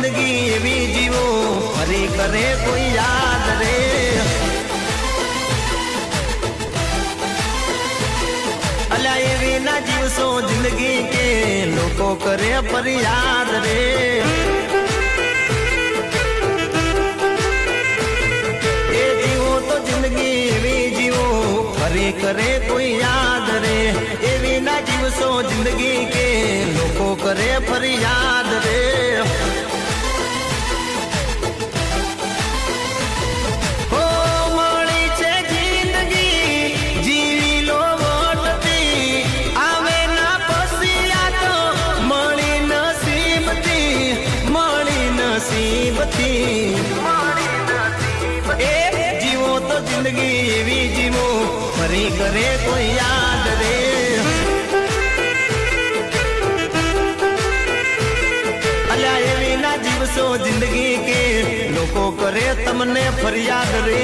जिंदगी एवी जीवो फरी करे कोई याद रे। अल्या एवी ना जीवसो जिंदगी के लोको करे फरियाद रे। ए जीवो तो जिंदगी एवी जीवो फरी करे कोई याद रे। एवी ना जीवसो जिंदगी के लोको करे फरियाद रे। हो मળી છે જિંદગી જીવી લો વટતી આવે ના પસિયા તો મળી નસીબથી એ જીવો તો જિંદગી એવી જીવો ફરી કરે કોઈ યાદ રે। અલ્યા એવી ના જીવશો જિંદગી કે લોકો કરે તમને ફરિયાદ રે।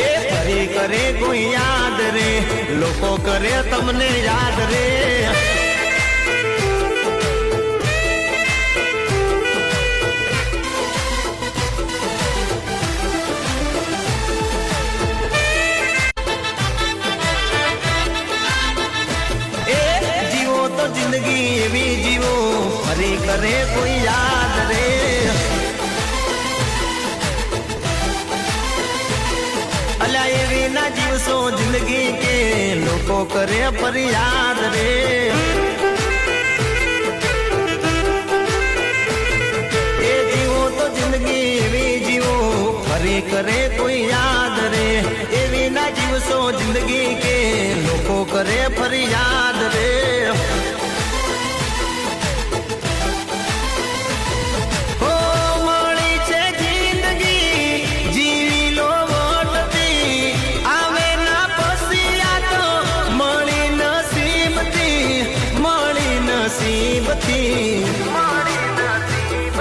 એ ફરી કરે કોઈ યાદ રે લોકો કરે તમને યાદ રે। जिंदगी एवी जीवो फरी करे कोई याद रे। अल्या एवी ना जीवसो जिंदगी के लोको करे फरियाद रे। ए जीवो तो जिंदगी एवी जीवो फरी करे कोई याद रे। एवी ना जीवसो जिंदगी के लोको करे फरियाद रे।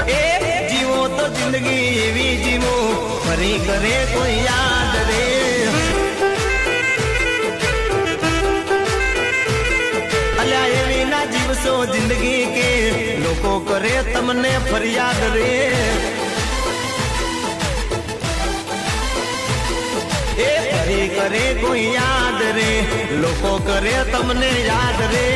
ए जीवो तो जिंदगी एवी जीवो फरी करे कोई याद रे। अल्या एवी ना जीवसो जिंदगी के लोको करे तमने फरियाद रे। ए फरी करे कोई याद रे लोको करे तमने याद रे।